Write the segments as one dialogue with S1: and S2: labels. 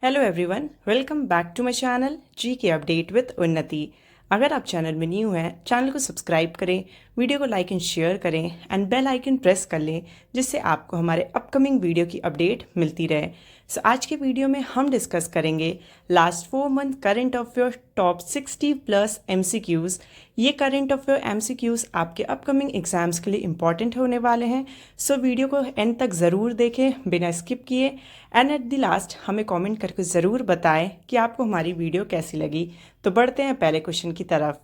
S1: Hello everyone, welcome back to my channel G K update with उन्नति। अगर आप channel में न्यू हैं, चैनल को सब्सक्राइब करें, वीडियो को लाइक एंड शेयर करें एंड बेल आइकन प्रेस कर लें, जिससे आपको हमारे अपकमिंग वीडियो की अपडेट मिलती रहे। सो आज के वीडियो में हम डिस्कस करेंगे last 4 month current affair top 60 plus MCQs। ये करंट अफेयर MCQs आपके अपकमिंग एग्जाम्स के लिए इंपॉर्टेंट होने वाले हैं। सो वीडियो को एंड तक ज़रूर देखें बिना स्किप किए एंड एट द लास्ट हमें कमेंट करके ज़रूर बताएं कि आपको हमारी वीडियो कैसी लगी। तो बढ़ते हैं पहले क्वेश्चन की तरफ।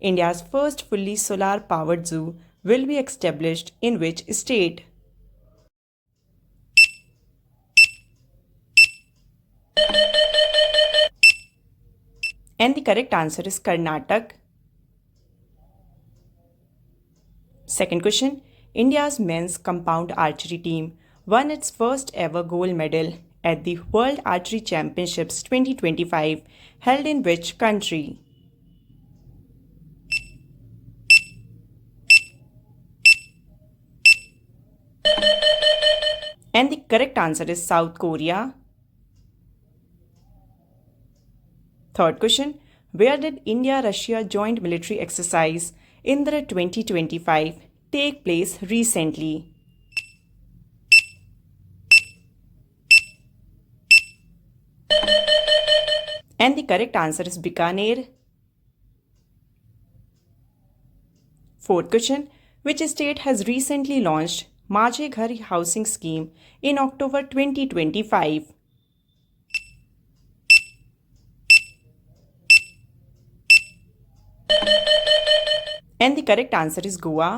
S1: India's first fully solar powered zoo will be established in which state? And the correct answer is Karnataka. Second question. India's men's compound archery team won its first ever gold medal at the World Archery Championships 2025 held in which country? And the correct answer is South Korea. Third question. Where did India-Russia joint military exercise Indra 2025 take place recently? And the correct answer is Bikaner. Fourth question. Which state has recently launched Majhe Ghar housing scheme in October 2025? And the correct answer is Goa.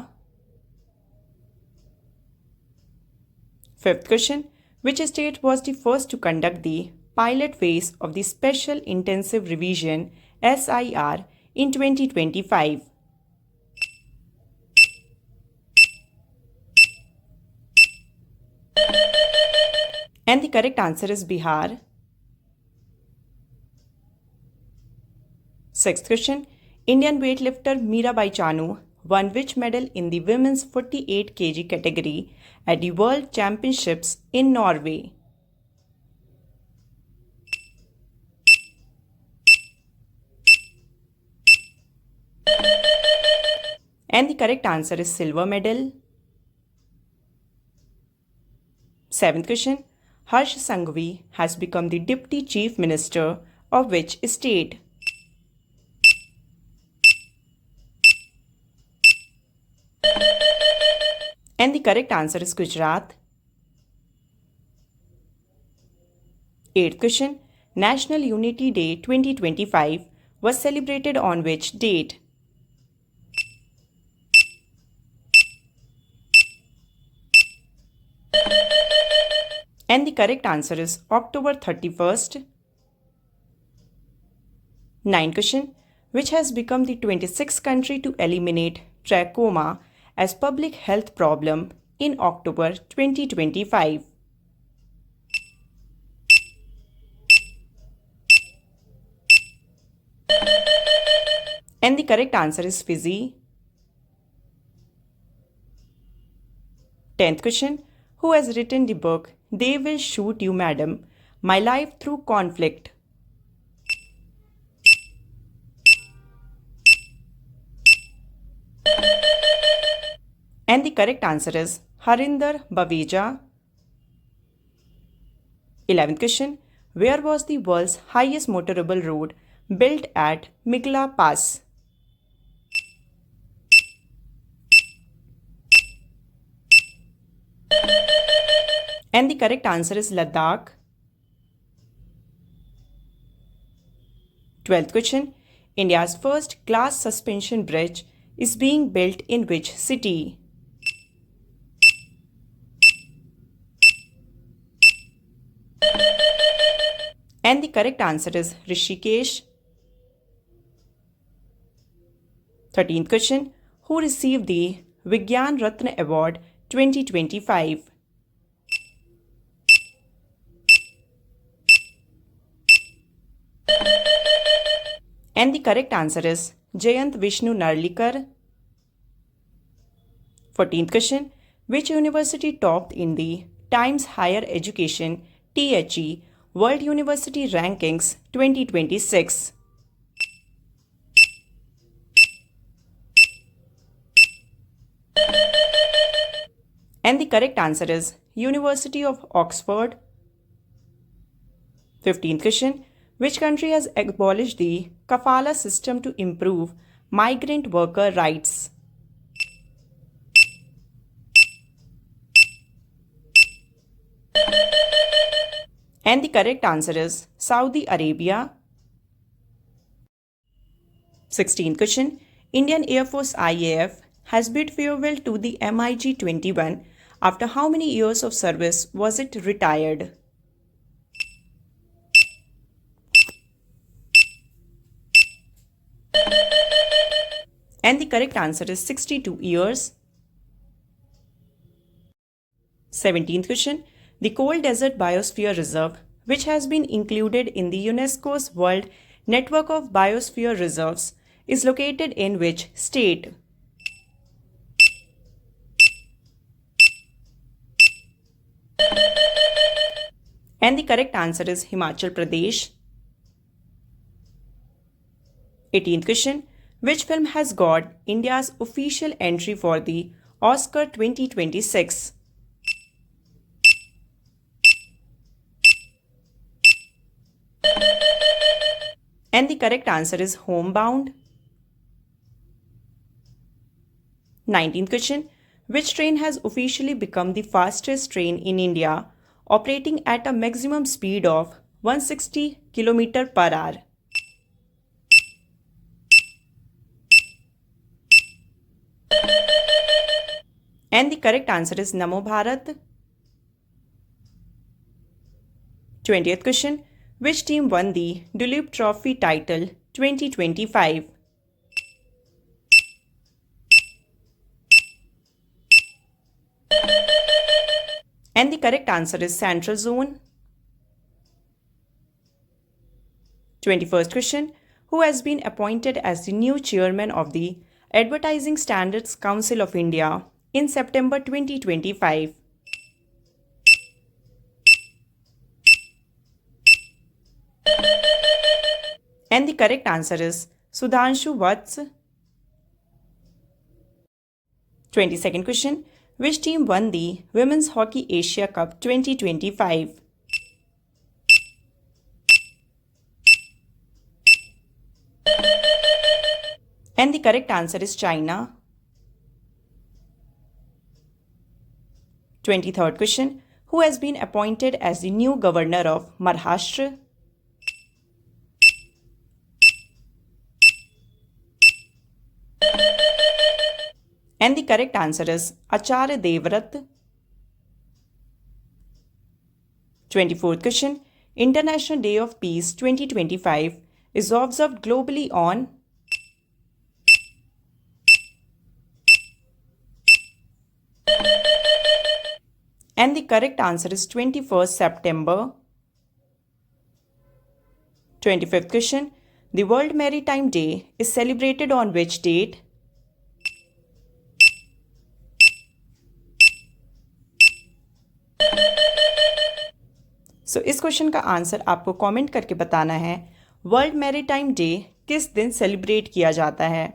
S1: Fifth question. Which state was the first to conduct the pilot phase of the Special Intensive Revision SIR in 2025? And the correct answer is Bihar. Sixth question. Indian weightlifter Mirabai Chanu won which medal in the women's 48 kg category at the World Championships in Norway? And the correct answer is silver medal. Seventh question. Harsh Sanghvi has become the Deputy Chief Minister of which state? And the correct answer is Gujarat. Eighth question. National Unity Day 2025 was celebrated on which date? And the correct answer is October 31st. Ninth question. Which has become the 26th country to eliminate trachoma as public health problem in October 2025? And the correct answer is Fiji. 10th question. Who has written the book They Will Shoot You Madam, My Life Through Conflict? And the correct answer is Harinder Baweja. 11th question. Where was the world's highest motorable road built at Migla Pass? And the correct answer is Ladakh. 12th question. India's first glass suspension bridge is being built in which city? And the correct answer is Rishikesh. 13th question. Who received the Vigyan Ratna Award 2025? And the correct answer is Jayant Vishnu Narlikar. 14th question. Which university topped in the Times Higher Education THE World University Rankings 2026. And the correct answer is University of Oxford. 15th question. Which country has abolished the kafala system to improve migrant worker rights? And the correct answer is Saudi Arabia. 16th question. Indian Air Force IAF has bid farewell to the MiG-21. After how many years of service was it retired? And the correct answer is 62 years. 17th question. The Coal Desert Biosphere Reserve, which has been included in the UNESCO's World Network of Biosphere Reserves, is located in which state? And the correct answer is Himachal Pradesh. 18th question. Which film has got India's official entry for the Oscar 2026? And the correct answer is Homebound. 19th question. Which train has officially become the fastest train in India, operating at a maximum speed of 160 km per hour? And the correct answer is Namo Bharat. 20th question. Which team won the Duleep Trophy title 2025? And the correct answer is Central Zone. 21st question. Who has been appointed as the new chairman of the Advertising Standards Council of India in September 2025? And the correct answer is Sudhanshu Vats. 22nd question. Which team won the Women's Hockey Asia Cup 2025? And the correct answer is China. 23rd question. Who has been appointed as the new governor of Maharashtra? And the correct answer is Acharya Devvrat. 24th question. International Day of Peace 2025 is observed globally on? And the correct answer is 21st September. 25th question. The World Maritime Day is celebrated on which date? इस question का answer आपको comment करके बताना है। World maritime day किस दिन celebrate किया जाता है?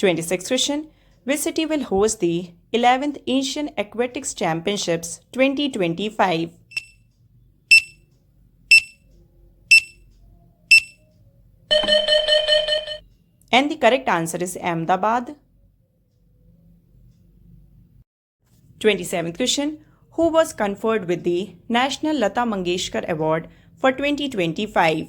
S1: 26th question. Which city will host the 11th Asian Aquatics Championships 2025? And the correct answer is Ahmedabad. 27th question. Who was conferred with the National Lata Mangeshkar Award for 2025?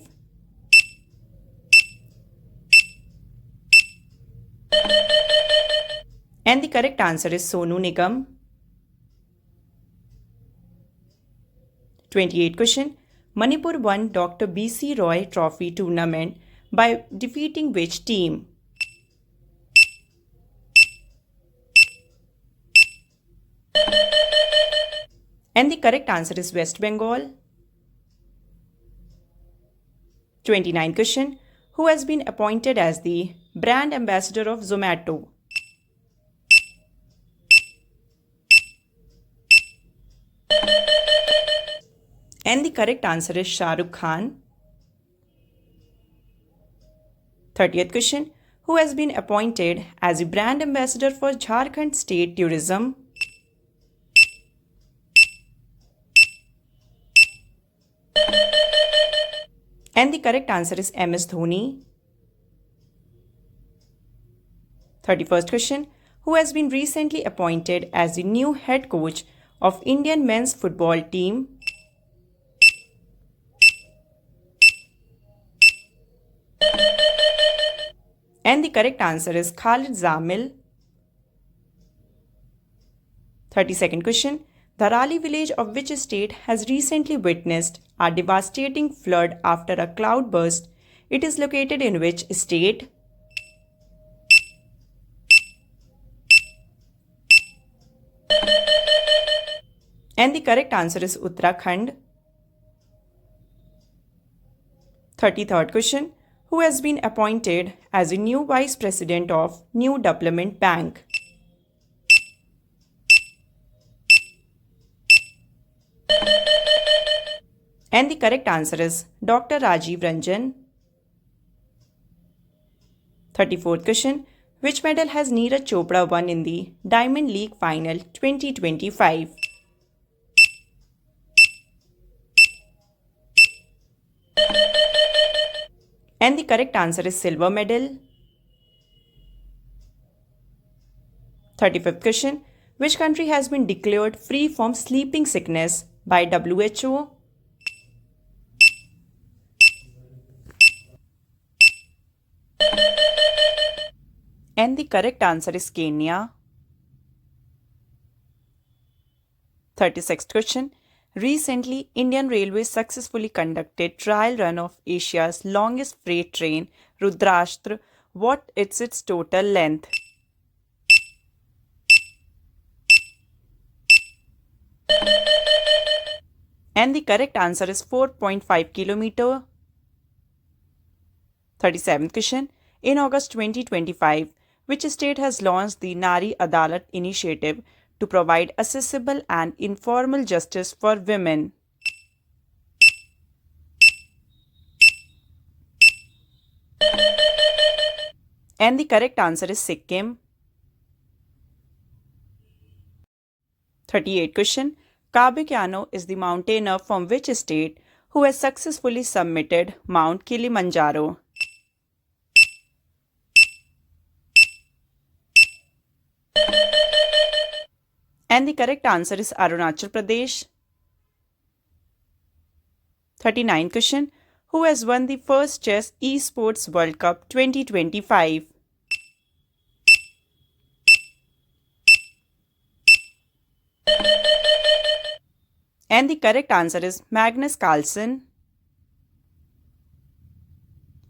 S1: And the correct answer is Sonu Nigam. 28th question. Manipur won Dr. B.C. Roy Trophy tournament by defeating which team? And the correct answer is West Bengal. 29th question. Who has been appointed as the brand ambassador of Zomato? And the correct answer is Shah Rukh Khan. 30th question. Who has been appointed as the brand ambassador for Jharkhand State Tourism? And the correct answer is MS Dhoni. 31st question. Who has been recently appointed as the new head coach of Indian men's football team? And the correct answer is Khalid Zamil. 32nd question. Dharali village of which state has recently witnessed a devastating flood after a cloudburst? It is located in which state? And the correct answer is Uttarakhand. 33rd question. Who has been appointed as the new Vice President of New Development Bank? And the correct answer is Dr. Rajiv Ranjan. 34th question. Which medal has Neeraj Chopra won in the Diamond League Final 2025? And the correct answer is silver medal. 35th question. Which country has been declared free from sleeping sickness by WHO? And the correct answer is Kenya. 36th question. Recently, Indian Railways successfully conducted trial run of Asia's longest freight train, Rudrashtra. What is its total length? And the correct answer is 4.5 kilometer. 37th question. In August 2025, which state has launched the Nari Adalat initiative to provide accessible and informal justice for women? And the correct answer is Sikkim. 38th question. Kabe Kyano is the mountaineer from which state who has successfully submitted Mount Kilimanjaro? And the correct answer is Arunachal Pradesh. 39th question. Who has won the first Chess Esports World Cup 2025? And the correct answer is Magnus Carlsen.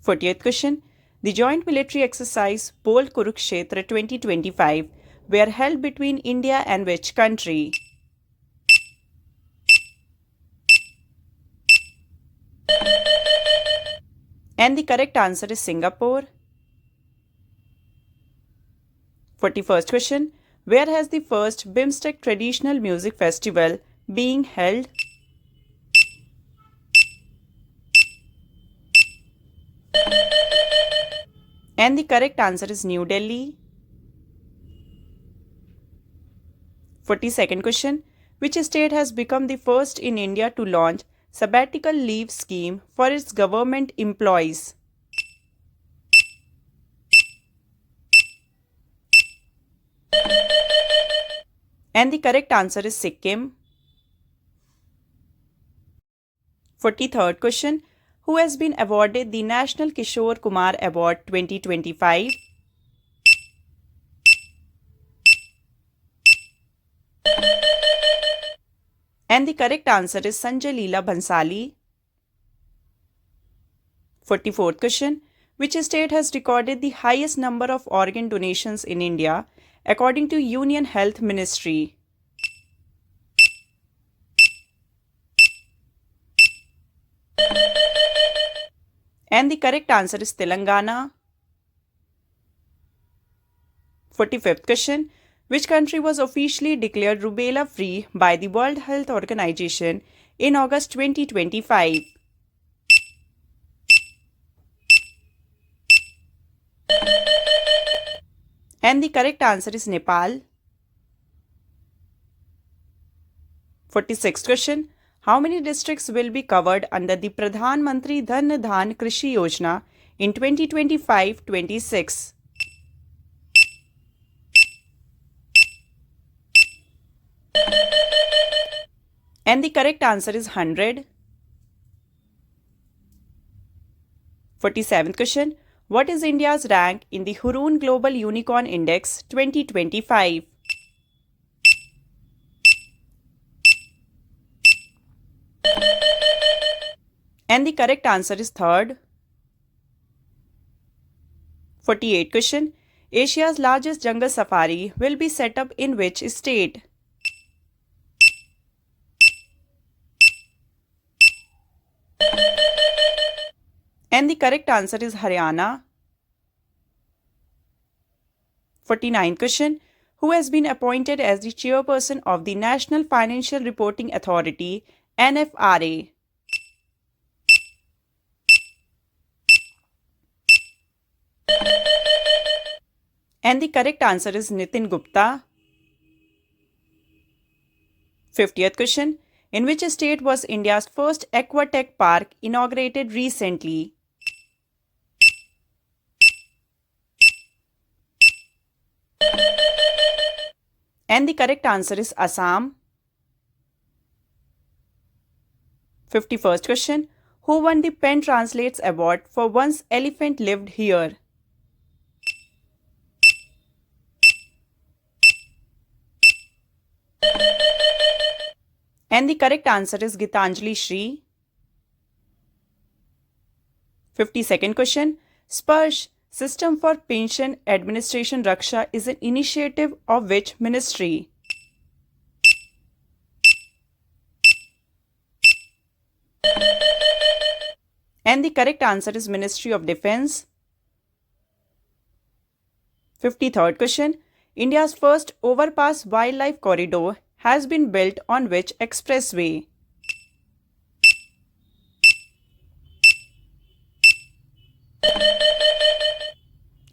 S1: 40th question. The joint military exercise Bol Kurukshetra 2025 were held between India and which country? And the correct answer is Singapore. 41st question. Where has the first BIMSTEC Traditional Music Festival being held? And the correct answer is New Delhi. 42nd question. Which state has become the first in India to launch sabbatical leave scheme for its government employees? And the correct answer is Sikkim. 43rd question. Who has been awarded the National Kishore Kumar Award 2025? And the correct answer is Sanjay Leela Bhansali. 44th question. Which state has recorded the highest number of organ donations in India according to Union Health Ministry? And the correct answer is Telangana. 45th question. Which country was officially declared rubella free by the World Health Organization in August 2025? And the correct answer is Nepal. 46th question. How many districts will be covered under the Pradhan Mantri Dhan Dhan Krishi Yojana in 2025-26? And the correct answer is 100. 47th question. What is India's rank in the Hurun Global Unicorn Index 2025? And the correct answer is 3rd. 48th question. Asia's largest jungle safari will be set up in which state? And the correct answer is Haryana. 49th question. Who has been appointed as the chairperson of the National Financial Reporting Authority, NFRA? And the correct answer is Nitin Gupta. 50th question. In which state was India's first aquatech park inaugurated recently? And the correct answer is Assam. 51st question. Who won the Pen Translates Award for Once Elephant Lived Here? And the correct answer is Gitanjali Shri. 52nd question. Sparsh, System for Pension Administration Raksha, is an initiative of which ministry? And the correct answer is Ministry of Defence. 53rd question. India's first overpass wildlife corridor has been built on which expressway?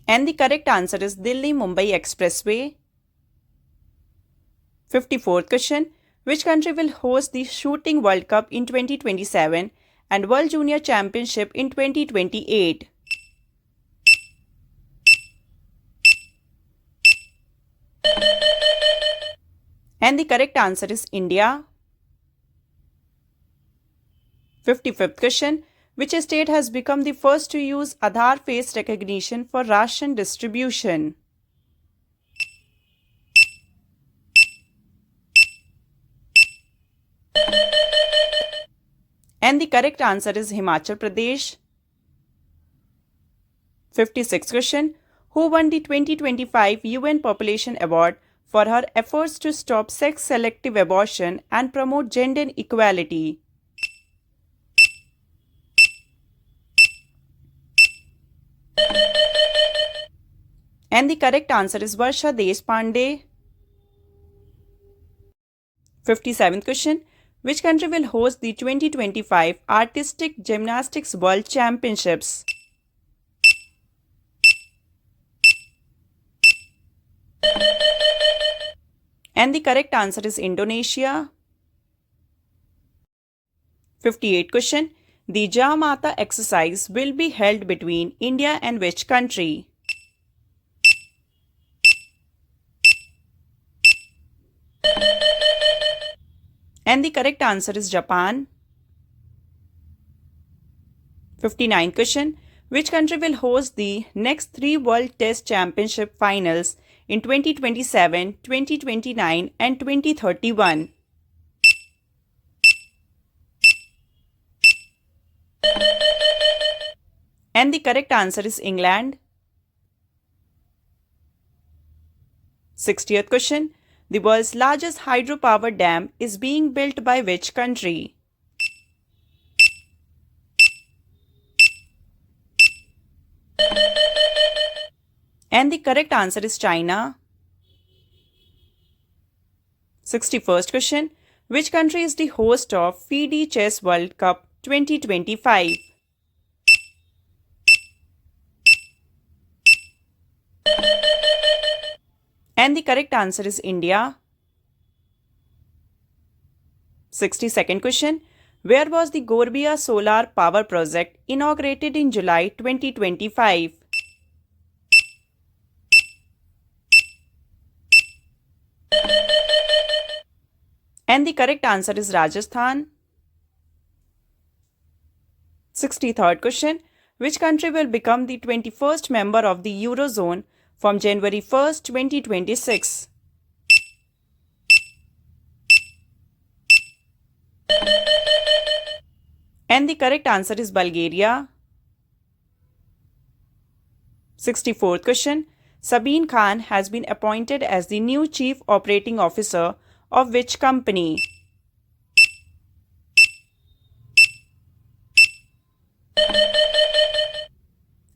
S1: And the correct answer is Delhi-Mumbai Expressway. 54th question. Which country will host the Shooting World Cup in 2027 and World Junior Championship in 2028? And the correct answer is India. 55th question. Which state has become the first to use Aadhaar face recognition for ration distribution? And the correct answer is Himachal Pradesh. 56th question. Who won the 2025 UN Population Award for her efforts to stop sex-selective abortion and promote gender equality? And the correct answer is Varsha Deshpande. 57th question. Which country will host the 2025 Artistic Gymnastics World Championships? And the correct answer is Indonesia. 58th question. The Jaa Mata exercise will be held between India and which country? And the correct answer is Japan. 59th question. Which country will host the next 3 World Test Championship finals in 2027, 2029 and 2031? And the correct answer is England. 60th question. The world's largest hydropower dam is being built by which country? And the correct answer is China. 61st question. Which country is the host of FIDE Chess World Cup 2025? And the correct answer is India. 62nd question. Where was the Gorbia Solar Power Project inaugurated in July 2025? And the correct answer is Rajasthan. 63rd question. Which country will become the 21st member of the Eurozone from January 1st, 2026? And the correct answer is Bulgaria. 64th question. Sabeen Khan has been appointed as the new Chief Operating Officer of which company?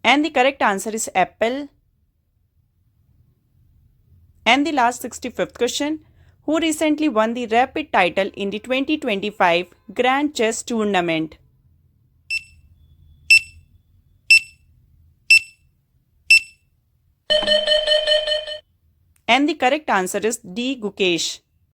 S1: And the correct answer is Apple. And the last 65th question. Who recently won the Rapid title in the 2025 Grand Chess Tournament? And the correct answer is D. Gukesh.